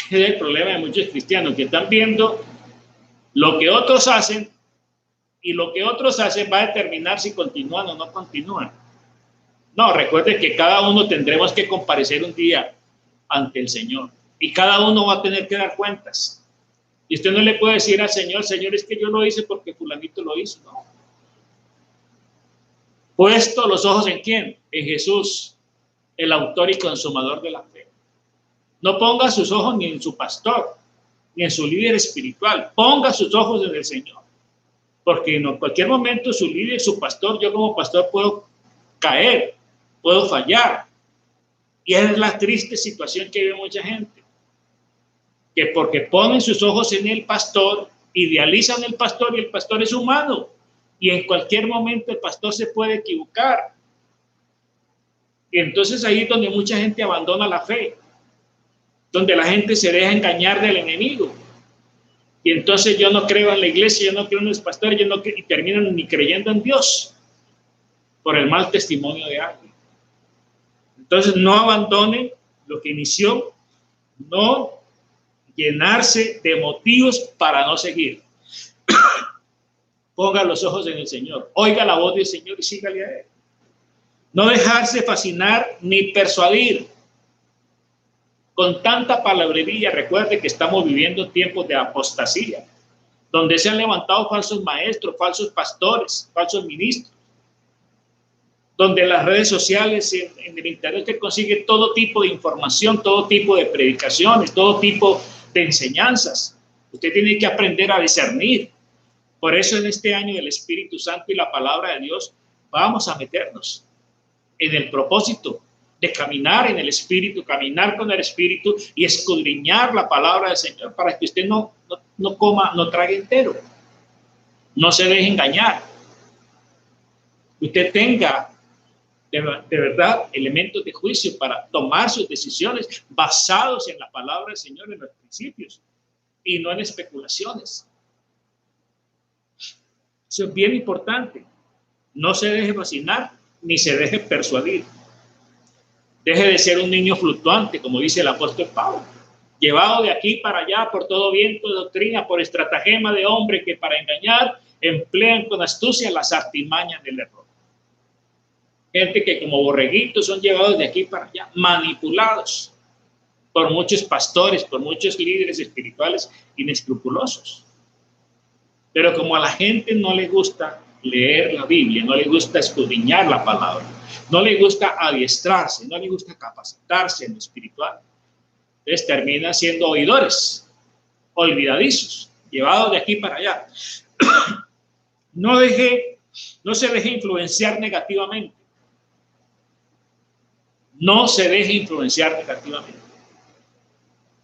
Es el problema de muchos cristianos, que están viendo lo que otros hacen, y lo que otros hacen va a determinar si continúan o no continúan. No, recuerde que cada uno tendremos que comparecer un día ante el Señor, y cada uno va a tener que dar cuentas. Y usted no le puede decir al Señor: Señor, es que yo lo hice porque fulanito lo hizo. No. Puesto los ojos ¿en quién? En Jesús, el autor y consumador de la fe. No ponga sus ojos ni en su pastor, ni en su líder espiritual. Ponga sus ojos en el Señor. Porque en cualquier momento su líder, su pastor, yo como pastor puedo caer, puedo fallar. Y es la triste situación que vive mucha gente, que porque ponen sus ojos en el pastor, idealizan el pastor, y el pastor es humano. Y en cualquier momento el pastor se puede equivocar. Y entonces ahí es donde mucha gente abandona la fe, donde la gente se deja engañar del enemigo. Y entonces yo no creo en la iglesia, yo no creo en los pastores, y terminan ni creyendo en Dios por el mal testimonio de alguien. Entonces no abandone lo que inició, no llenarse de motivos para no seguir. Ponga los ojos en el Señor, oiga la voz del Señor y sígale a Él. No dejarse fascinar ni persuadir con tanta palabrería. Recuerde que estamos viviendo tiempos de apostasía, donde se han levantado falsos maestros, falsos pastores, falsos ministros, donde en las redes sociales, en el internet, se consigue todo tipo de información, todo tipo de predicaciones, todo tipo de enseñanzas. Usted tiene que aprender a discernir. Por eso en este año del Espíritu Santo y la palabra de Dios vamos a meternos en el propósito de caminar en el Espíritu, caminar con el Espíritu y escudriñar la palabra del Señor, para que usted no trague entero, no se deje engañar. Usted tenga de verdad elementos de juicio para tomar sus decisiones basados en la palabra del Señor, en los principios, y no en especulaciones. Eso es bien importante. No se deje fascinar ni se deje persuadir. Deje de ser un niño fluctuante, como dice el apóstol Pablo, llevado de aquí para allá por todo viento de doctrina, por estratagema de hombre que para engañar emplean con astucia las artimañas del error. Gente que como borreguitos son llevados de aquí para allá, manipulados por muchos pastores, por muchos líderes espirituales inescrupulosos. Pero como a la gente no le gusta leer la Biblia, no le gusta escudriñar la palabra, no le gusta adiestrarse, no le gusta capacitarse en lo espiritual, entonces terminan siendo oidores, olvidadizos, llevados de aquí para allá. No se deje influenciar negativamente. No se deje influenciar negativamente.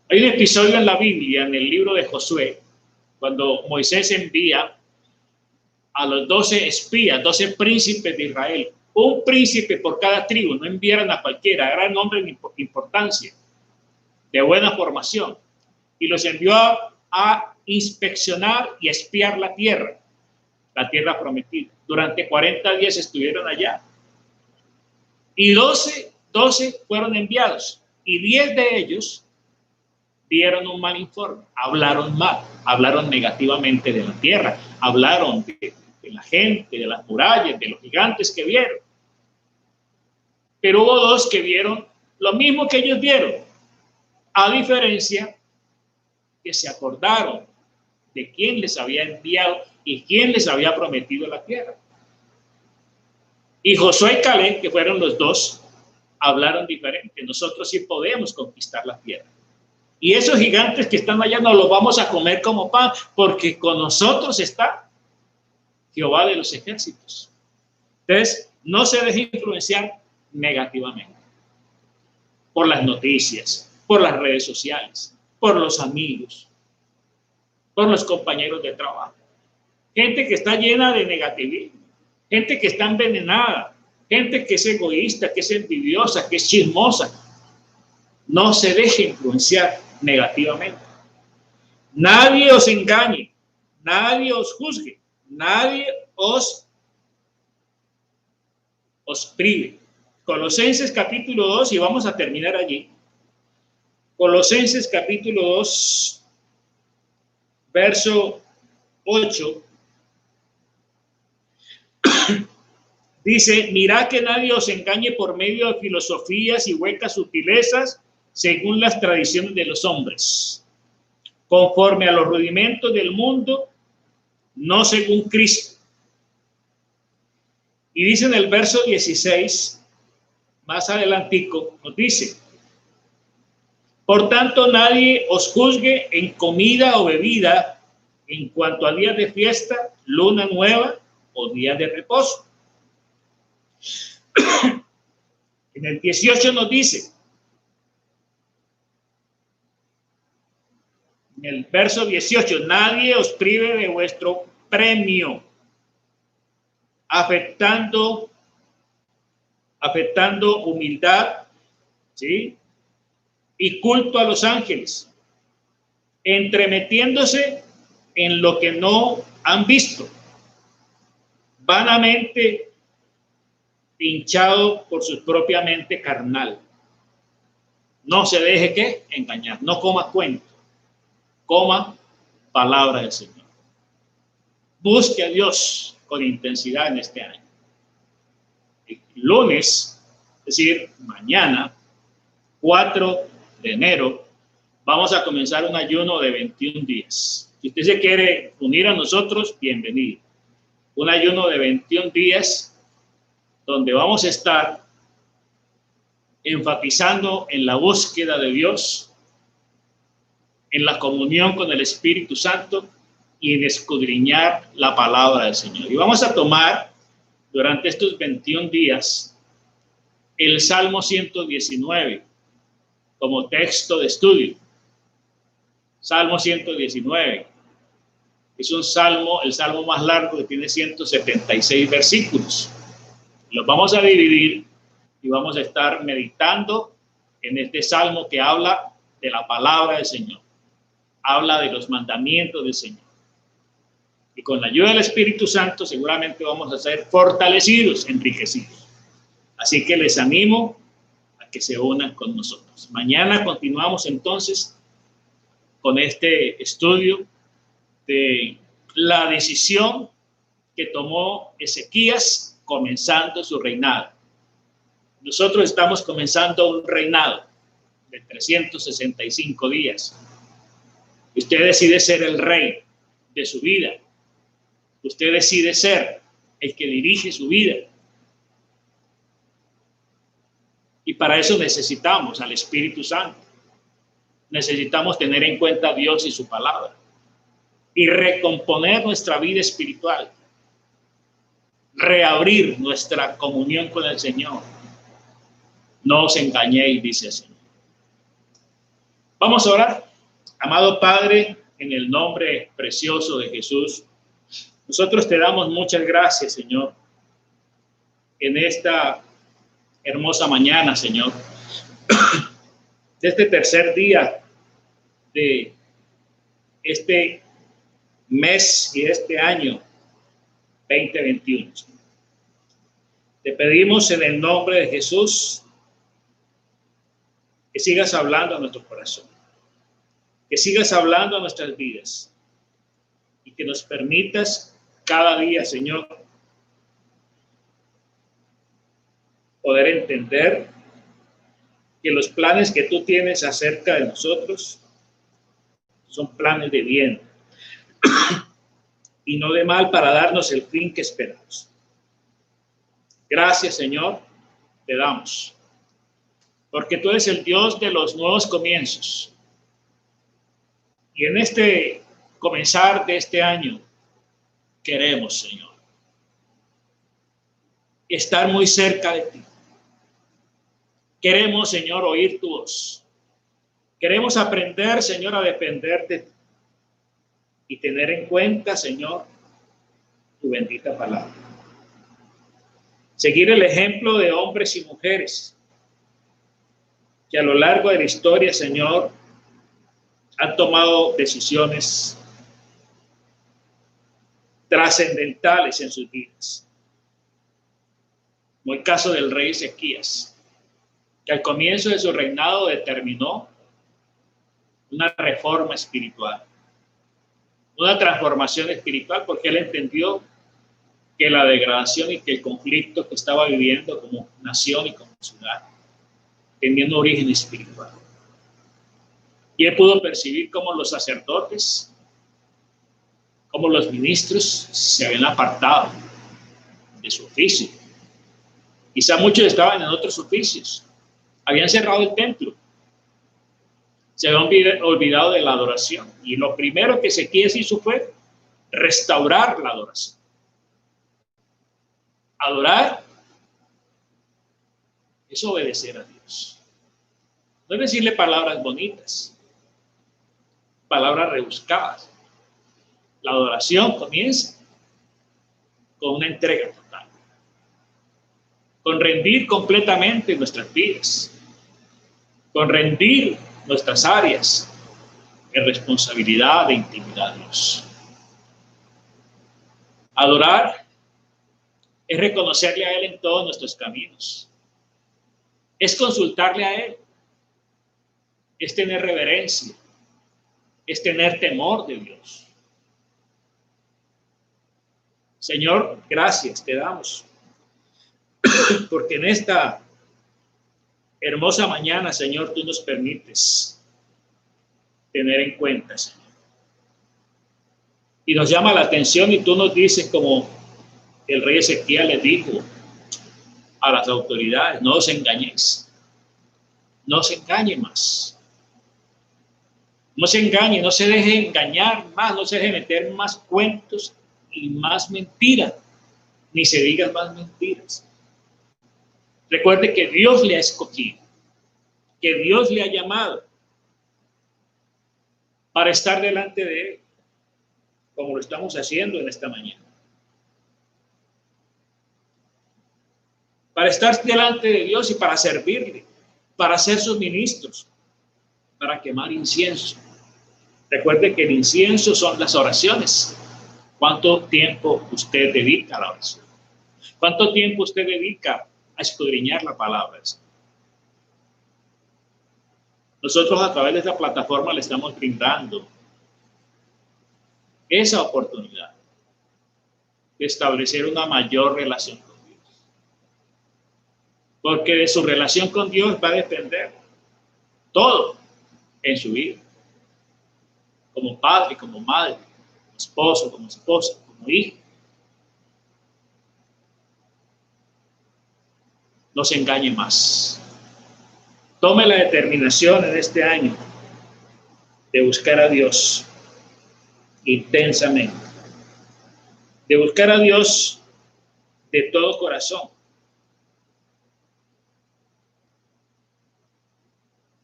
Hay un episodio en la Biblia, en el libro de Josué, cuando Moisés envía a los 12 espías, 12 príncipes de Israel, un príncipe por cada tribu, no enviaron a cualquiera, eran hombres de importancia, de buena formación, y los envió a inspeccionar y espiar la tierra prometida. Durante 40 días estuvieron allá. Y 12 fueron enviados. Y 10 de ellos dieron un mal informe, hablaron mal, hablaron negativamente de la tierra, hablaron de la gente, de las murallas, de los gigantes que vieron. Pero hubo 2 que vieron lo mismo que ellos vieron, a diferencia que se acordaron de quién les había enviado y quién les había prometido la tierra. Y Josué y Caleb, que fueron los 2, hablaron diferente. Nosotros sí podemos conquistar la tierra. Y esos gigantes que están allá no los vamos a comer como pan, porque con nosotros está Jehová de los ejércitos. Entonces, no se deje influenciar negativamente por las noticias, por las redes sociales, por los amigos, por los compañeros de trabajo. Gente que está llena de negativismo, gente que está envenenada, gente que es egoísta, que es envidiosa, que es chismosa. No se deje influenciar negativamente. Nadie os engañe, nadie os juzgue, nadie os prive. Colosenses capítulo 2, y vamos a terminar allí. Colosenses capítulo 2, verso 8. Dice, mirad que nadie os engañe por medio de filosofías y huecas sutilezas, según las tradiciones de los hombres, conforme a los rudimentos del mundo, no según Cristo. Y dice en el verso 16, más adelantico, nos dice, por tanto nadie os juzgue en comida o bebida en cuanto a días de fiesta, luna nueva o días de reposo. En el 18 nos dice, en el verso 18, nadie os prive de vuestro premio, afectando humildad, ¿sí?, y culto a los ángeles, entremetiéndose en lo que no han visto, vanamente hinchado por su propia mente carnal. No se deje ¿qué? Engañar, no coma cuento, coma palabra del Señor. Busque a Dios con intensidad en este año. El lunes, es decir, mañana, 4 de enero, vamos a comenzar un ayuno de 21 días. Si usted se quiere unir a nosotros, bienvenido. Un ayuno de 21 días donde vamos a estar enfatizando en la búsqueda de Dios, en la comunión con el Espíritu Santo y en escudriñar la palabra del Señor. Y vamos a tomar durante estos 21 días el Salmo 119 como texto de estudio. Salmo 119 es un salmo, el salmo más largo, que tiene 176 versículos. Los vamos a dividir y vamos a estar meditando en este salmo que habla de la palabra del Señor, habla de los mandamientos del Señor. Y con la ayuda del Espíritu Santo seguramente vamos a ser fortalecidos, enriquecidos. Así que les animo a que se unan con nosotros. Mañana continuamos entonces con este estudio de la decisión que tomó Ezequías comenzando su reinado. Nosotros estamos comenzando un reinado de 365 días. Usted decide ser el rey de su vida. Usted decide ser el que dirige su vida. Y para eso necesitamos al Espíritu Santo. Necesitamos tener en cuenta a Dios y su palabra. Y recomponer nuestra vida espiritual. Reabrir nuestra comunión con el Señor. No os engañéis, dice el Señor. Vamos a orar. Amado Padre, en el nombre precioso de Jesús, nosotros te damos muchas gracias, Señor, en esta hermosa mañana, Señor, de este tercer día de este mes y este año 2021. Te pedimos en el nombre de Jesús que sigas hablando a nuestro corazón, que sigas hablando a nuestras vidas y que nos permitas cada día, Señor, poder entender que los planes que tú tienes acerca de nosotros son planes de bien y no de mal, para darnos el fin que esperamos. Gracias, Señor, te damos, porque tú eres el Dios de los nuevos comienzos. Y en este comenzar de este año queremos, Señor, estar muy cerca de ti. Queremos, Señor, oír tu voz. Queremos aprender, Señor, a depender de ti y tener en cuenta, Señor, tu bendita palabra. Seguir el ejemplo de hombres y mujeres que a lo largo de la historia, Señor, han tomado decisiones trascendentales en sus vidas. Como el caso del rey Ezequías, que al comienzo de su reinado determinó una reforma espiritual, una transformación espiritual, porque él entendió que la degradación y que el conflicto que estaba viviendo como nación y como ciudad tenía un origen espiritual. Y él pudo percibir cómo los sacerdotes, cómo los ministros se habían apartado de su oficio. Quizá muchos estaban en otros oficios, habían cerrado el templo, se habían olvidado de la adoración. Y lo primero que Ezequías hizo fue restaurar la adoración. Adorar es obedecer a Dios. No es decirle palabras bonitas, palabras rebuscadas. La adoración comienza con una entrega total, con rendir completamente nuestras vidas, con rendir nuestras áreas de responsabilidad, de intimidad a Dios. Adorar es reconocerle a Él en todos nuestros caminos, es consultarle a Él, es tener reverencia, es tener temor de Dios. Señor, gracias te damos, porque en esta hermosa mañana, Señor, tú nos permites tener en cuenta, Señor. Y nos llama la atención y tú nos dices, como el rey Ezequiel le dijo a las autoridades: no os engañéis, no se engañe más. No se engañe, no se deje engañar más, no se deje meter más cuentos y más mentiras, ni se digan más mentiras. Recuerde que Dios le ha escogido, que Dios le ha llamado para estar delante de Él, como lo estamos haciendo en esta mañana. Para estar delante de Dios y para servirle, para ser sus ministros, para quemar incienso. Recuerde que el incienso son las oraciones. ¿Cuánto tiempo usted dedica a la oración? ¿Cuánto tiempo usted dedica a escudriñar la palabra? Nosotros a través de esta plataforma le estamos brindando esa oportunidad de establecer una mayor relación con Dios. Porque de su relación con Dios va a depender todo en su vida. Como padre, como madre, como esposo, como esposa, como hijo. No se engañe más. Tome la determinación en este año de buscar a Dios intensamente, de buscar a Dios de todo corazón,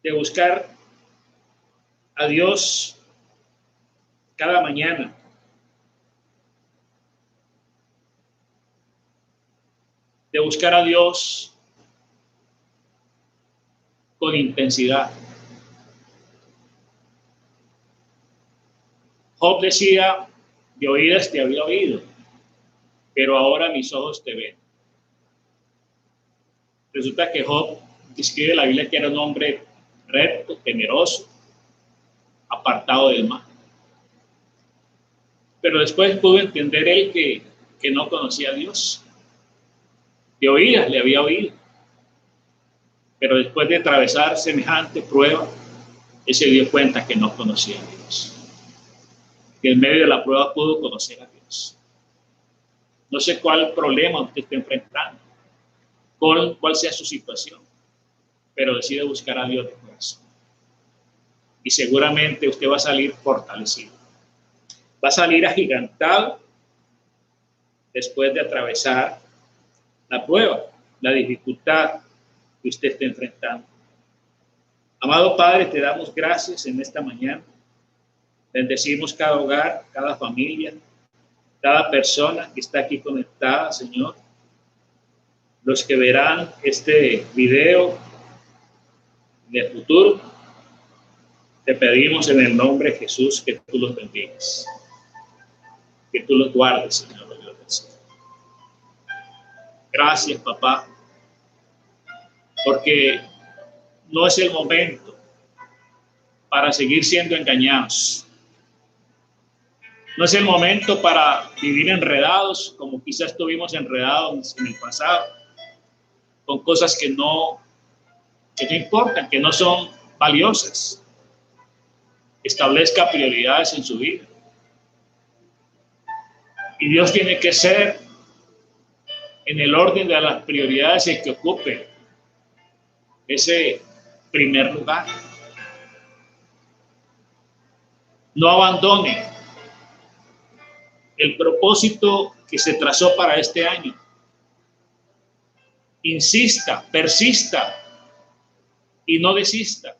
de buscar a Dios cada mañana, de buscar a Dios con intensidad. Job decía De oídas te había oído, pero ahora mis ojos te ven. Resulta que Job describe la Biblia que era un hombre recto, temeroso, apartado del mal. Pero después pudo entender él que no conocía a Dios. De oídas le había oído. Pero después de atravesar semejante prueba, él se dio cuenta que no conocía a Dios. Que en medio de la prueba pudo conocer a Dios. No sé cuál problema usted está enfrentando, cuál sea su situación, pero decide buscar a Dios de corazón. Y seguramente usted va a salir fortalecido. Va a salir agigantado después de atravesar la prueba, la dificultad que usted está enfrentando. Amado Padre, te damos gracias en esta mañana. Bendecimos cada hogar, cada familia, cada persona que está aquí conectada, Señor. Los que verán este video en el futuro, te pedimos en el nombre de Jesús que tú los bendigas, que tú los guardes, Señor Dios del cielo. Gracias, papá, porque no es el momento para seguir siendo engañados. No es el momento para vivir enredados, como quizás estuvimos enredados en el pasado, con cosas que no importan, que no son valiosas. Establezca prioridades en su vida. Y Dios tiene que ser en el orden de las prioridades el que ocupe ese primer lugar. No abandone el propósito que se trazó para este año. Insista, persista y no desista.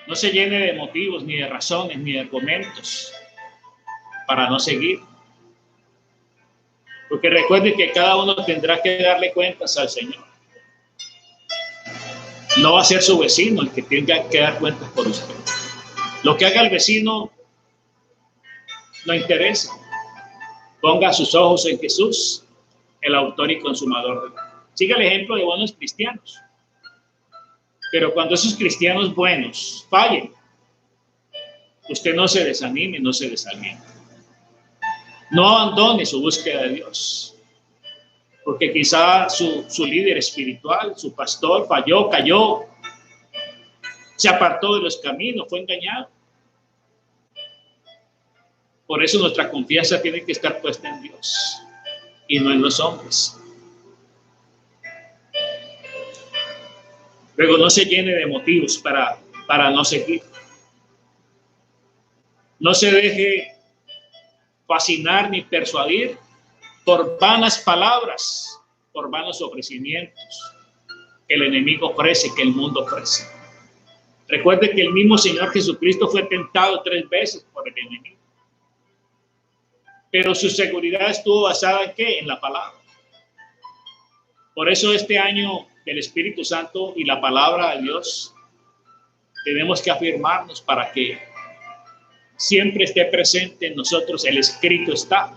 No se llene de motivos, ni de razones, ni de argumentos para no seguir. Porque recuerde que cada uno tendrá que darle cuentas al Señor. No va a ser su vecino el que tenga que dar cuentas por usted. Lo que haga el vecino no interesa. Ponga sus ojos en Jesús, el autor y consumador de la fe. Siga el ejemplo de buenos cristianos. Pero cuando esos cristianos buenos fallen, usted no se desanime, no se desaliente. No abandone su búsqueda de Dios. Porque quizá su líder espiritual, su pastor, falló, cayó, se apartó de los caminos, fue engañado. Por eso nuestra confianza tiene que estar puesta en Dios y no en los hombres. Luego, no se llene de motivos para no seguir. No se deje fascinar ni persuadir por vanas palabras, por vanos ofrecimientos que el enemigo ofrece, que el mundo ofrece. Recuerde que el mismo Señor Jesucristo fue tentado 3 veces por el enemigo. Pero su seguridad estuvo basada en ¿qué? En la palabra. Por eso este año del Espíritu Santo y la palabra de Dios tenemos que afirmarnos para que siempre esté presente en nosotros el escrito está.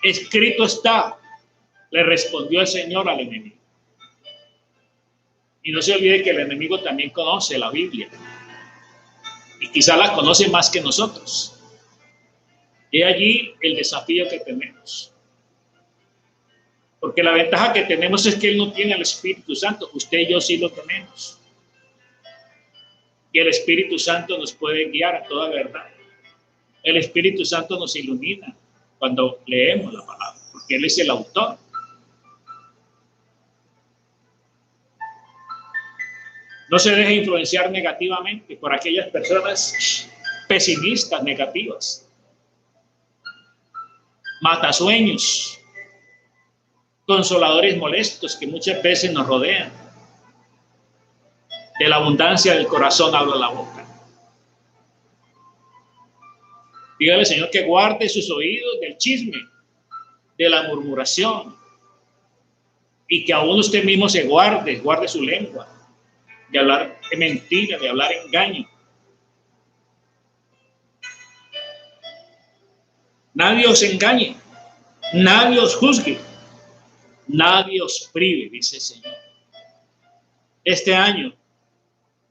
Escrito está, le respondió el Señor al enemigo. Y no se olvide que el enemigo también conoce la Biblia. Y quizá la conoce más que nosotros. Y allí el desafío que tenemos. Porque la ventaja que tenemos es que Él no tiene el Espíritu Santo. Usted y yo sí lo tenemos. Y el Espíritu Santo nos puede guiar a toda verdad. El Espíritu Santo nos ilumina cuando leemos la palabra. Porque Él es el autor. No se deje influenciar negativamente por aquellas personas pesimistas, negativas. Matasueños, consoladores molestos que muchas veces nos rodean. De la abundancia del corazón habla la boca. Dígale, Señor, que guarde sus oídos del chisme, de la murmuración, y que aún usted mismo se guarde su lengua de hablar mentira, de hablar engaño. Nadie os engañe, nadie os juzgue, nadie os prive, dice el Señor. Este año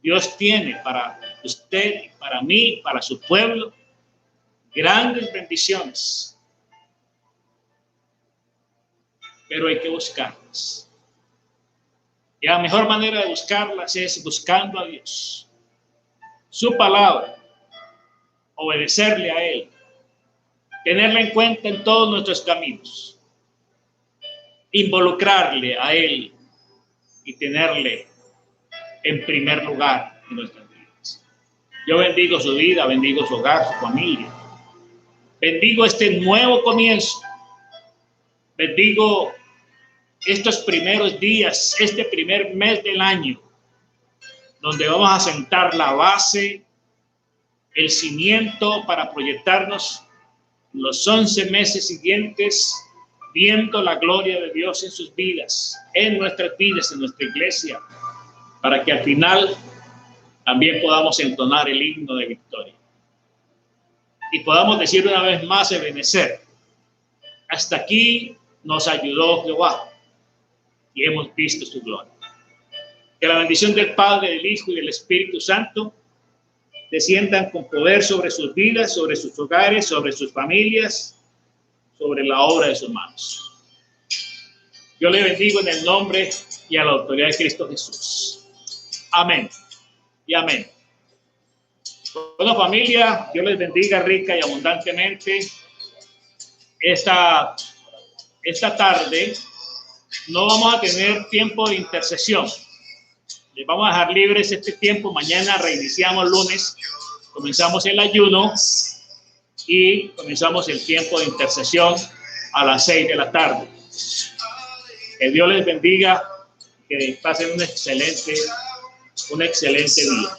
Dios tiene para usted, para mí, para su pueblo, grandes bendiciones. Pero hay que buscarlas. Y la mejor manera de buscarlas es buscando a Dios, su palabra, obedecerle a Él, tenerla en cuenta en todos nuestros caminos, involucrarle a Él y tenerle en primer lugar en nuestras vidas. Yo bendigo su vida, bendigo su hogar, su familia. Bendigo este nuevo comienzo. Bendigo estos primeros días, este primer mes del año, donde vamos a sentar la base, el cimiento para proyectarnos los 11 meses siguientes, viendo la gloria de Dios en sus vidas, en nuestras vidas, en nuestra iglesia, para que al final también podamos entonar el himno de victoria. Y podamos decir una vez más, Ebenezer, hasta aquí nos ayudó Jehová y hemos visto su gloria. Que la bendición del Padre, del Hijo y del Espíritu Santo desciendan con poder sobre sus vidas, sobre sus hogares, sobre sus familias, sobre la obra de sus manos. Yo le bendigo en el nombre y a la autoridad de Cristo Jesús. Amén y amén. Bueno, familia, Dios les bendiga rica y abundantemente. Esta tarde no vamos a tener tiempo de intercesión. Les vamos a dejar libres este tiempo. Mañana reiniciamos lunes, comenzamos el ayuno y comenzamos el tiempo de intercesión a las 6 de la tarde. Que Dios les bendiga, que pasen un excelente día.